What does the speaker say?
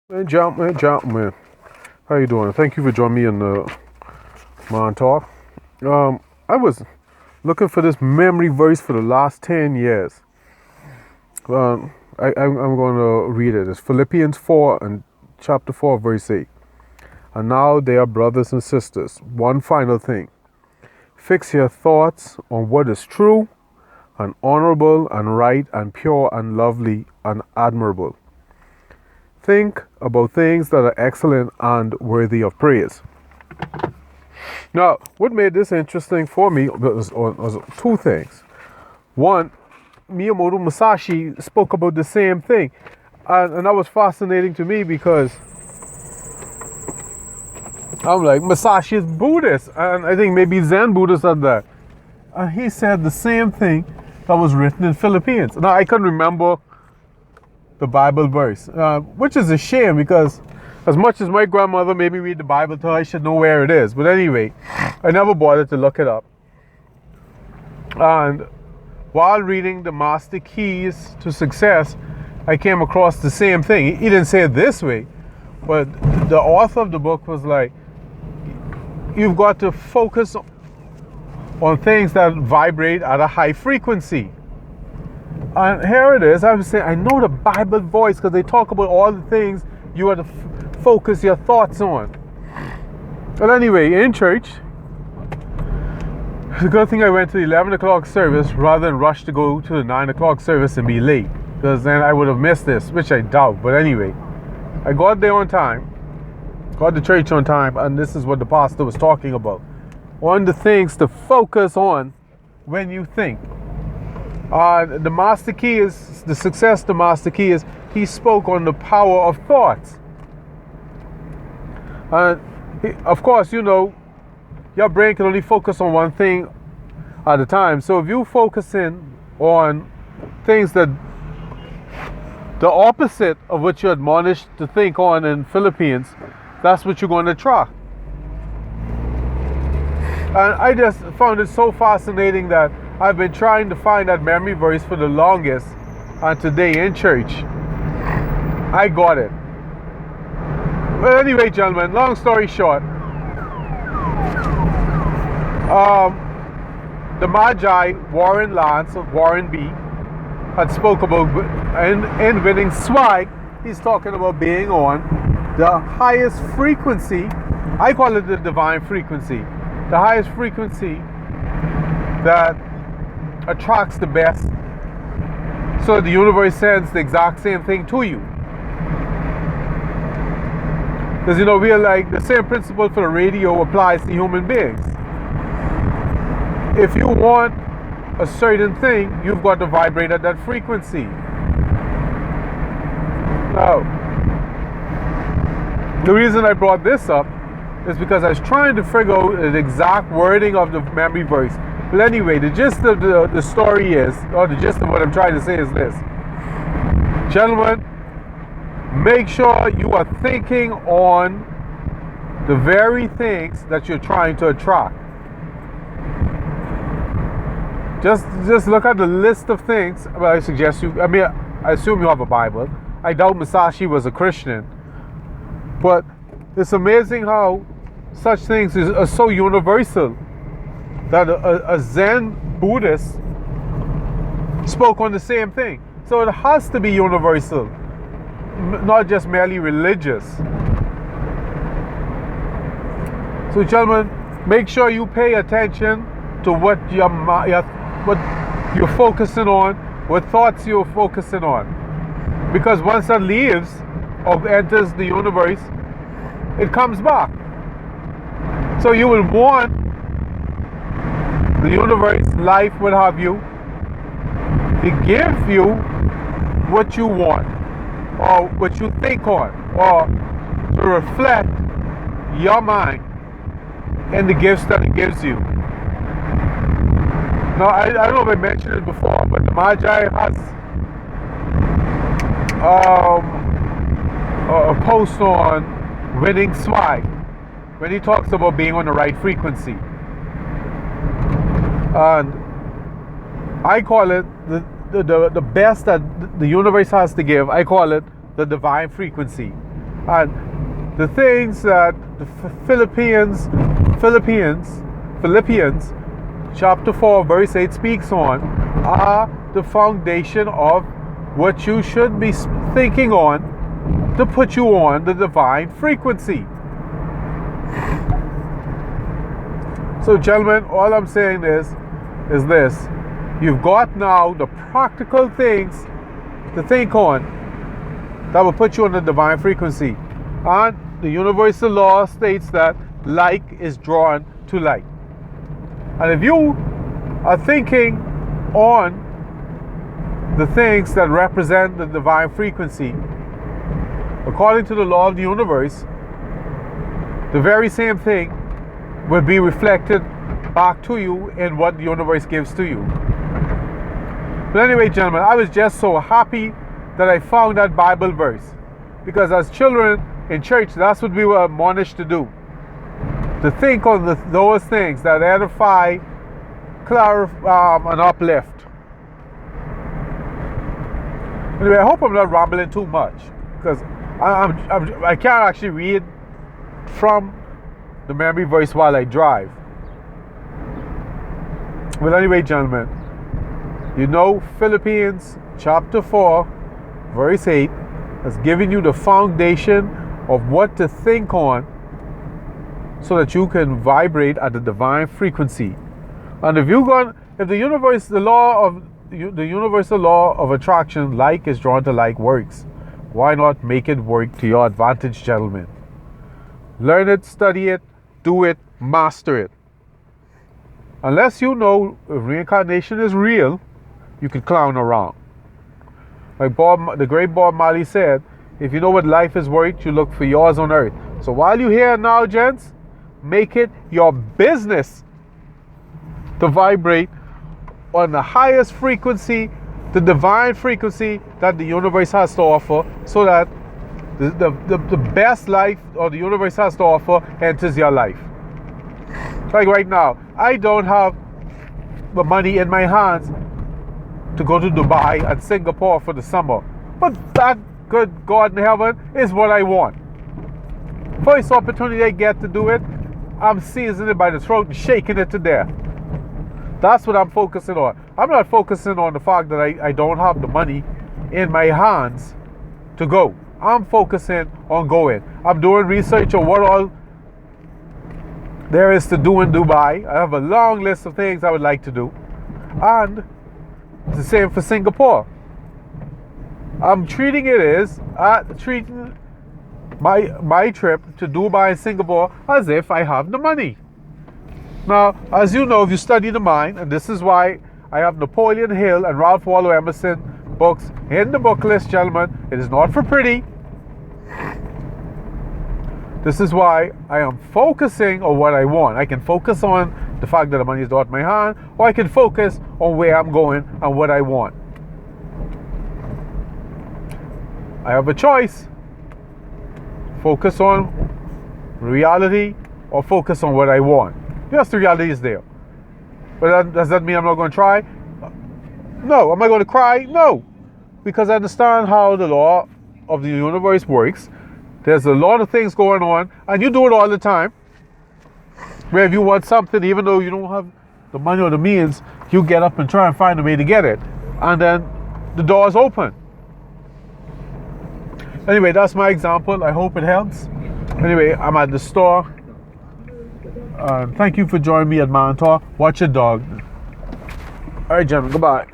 Man. How you doing? Thank you for joining me in the Mon Talk. I was looking for this memory verse for the last 10 years. I'm going to read it. It's Philippians 4 and chapter 4, verse 8. And now they are brothers and sisters. One final thing. Fix your thoughts on what is true and honorable and right and pure and lovely and admirable. Think about things that are excellent and worthy of praise. Now, what made this interesting for me was two things. One, Miyamoto Musashi spoke about the same thing. And that was fascinating to me because I'm like, Musashi is Buddhist. And I think maybe Zen Buddhists are that. And he said the same thing that was written in Philippines. Now, I couldn't remember the Bible verse, which is a shame because as much as my grandmother made me read the Bible to her, I should know where it is. But anyway, I never bothered to look it up. And while reading The Master Keys to Success, I came across the same thing. He didn't say it this way, but the author of the book was like, you've got to focus on things that vibrate at a high frequency. And here it is. I was saying, I know the Bible voice because they talk about all the things you have to focus your thoughts on. But anyway, in church, it's a good thing I went to the 11 o'clock service rather than rush to go to the 9 o'clock service and be late. Because then I would have missed this, which I doubt. But anyway, I got there on time, got to church on time, and this is what the pastor was talking about. One of the things to focus on when you think. The master key is, the success of the master key is, he spoke on the power of thoughts. Of course, you know, your brain can only focus on one thing at a time. So if you focus in on things that the opposite of what you're admonished to think on in Philippines, that's what you're going to try. And I just found it so fascinating that I've been trying to find that memory verse for the longest, and today in church, I got it. But anyway, gentlemen, long story short, the Magi, Warren Lance, or Warren B, had spoke about, in winning swag, he's talking about being on the highest frequency. I call it the divine frequency. The highest frequency that attracts the best, so the universe sends the exact same thing to you. Because, you know, we are like, the same principle for the radio applies to human beings. If you want a certain thing, you've got to vibrate at that frequency. Now, the reason I brought this up is because I was trying to figure out the exact wording of the memory verse. But anyway, the gist of the story is, or the gist of what I'm trying to say is this. Gentlemen, make sure you are thinking on the very things that you're trying to attract. Just look at the list of things. Well, I suggest you, I assume you have a Bible. I doubt Musashi was a Christian. But it's amazing how such things are so universal that a Zen Buddhist spoke on the same thing. So it has to be universal, not just merely religious. So gentlemen, make sure you pay attention to what you're focusing on, what thoughts you're focusing on. Because once that leaves or enters the universe, it comes back. So you will want the universe, life, what have you, to give you what you want, or what you think on, or to reflect your mind and the gifts that it gives you. Now, I don't know if I mentioned it before, but the Magi has a post on winning swag when he talks about being on the right frequency. And I call it the best that the universe has to give. I call it the divine frequency. And the things that the Philippians chapter 4 verse 8 speaks on are the foundation of what you should be thinking on to put you on the divine frequency. So gentlemen, all I'm saying is this: you've got now the practical things to think on that will put you on the divine frequency. And the universal law states that like is drawn to like. And if you are thinking on the things that represent the divine frequency, according to the law of the universe, the very same thing will be reflected back to you in what the universe gives to you. But anyway, gentlemen, I was just so happy that I found that Bible verse, because as children in church, that's what we were admonished to do, to think on those things that edify, clarify, and uplift. Anyway, I hope I'm not rambling too much, because I can't actually read from the memory verse while I drive. Well, anyway, gentlemen, you know, Philippians chapter 4 verse 8 has given you the foundation of what to think on so that you can vibrate at the divine frequency. And if the universal law of attraction, like is drawn to like, works, why not make it work to your advantage, gentlemen? Learn it, study it, do it, master it. Unless you know if reincarnation is real, you can clown around. Like the great Bob Marley said, if you know what life is worth, you look for yours on earth. So while you're here now, gents, make it your business to vibrate on the highest frequency, the divine frequency that the universe has to offer, so that the best life or the universe has to offer enters your life. Like right now, I don't have the money in my hands to go to Dubai and Singapore for the summer, but that, good God in heaven, is what I want. First opportunity I get to do it, I'm seizing it by the throat and shaking it to death. That's what I'm focusing on. I'm not focusing on the fact that I don't have the money in my hands to go. I'm focusing on going. I'm doing research on what all there is to do in Dubai. I have a long list of things I would like to do. And the same for Singapore. I'm treating my trip to Dubai and Singapore as if I have the money. Now, as you know, if you study the mind, and this is why I have Napoleon Hill and Ralph Waldo Emerson books in the book list, gentlemen. It is not for pretty. This is why I am focusing on what I want. I can focus on the fact that the money is not in my hand, or I can focus on where I'm going and what I want. I have a choice. Focus on reality or focus on what I want. Yes, the reality is there. But does that mean I'm not going to try? No. Am I going to cry? No. Because I understand how the law of the universe works. There's a lot of things going on, and you do it all the time. Where if you want something, even though you don't have the money or the means, you get up and try and find a way to get it. And then the door is open. Anyway, that's my example. I hope it helps. Anyway, I'm at the store. Thank you for joining me at Mantor. Watch your dog. All right, gentlemen. Goodbye.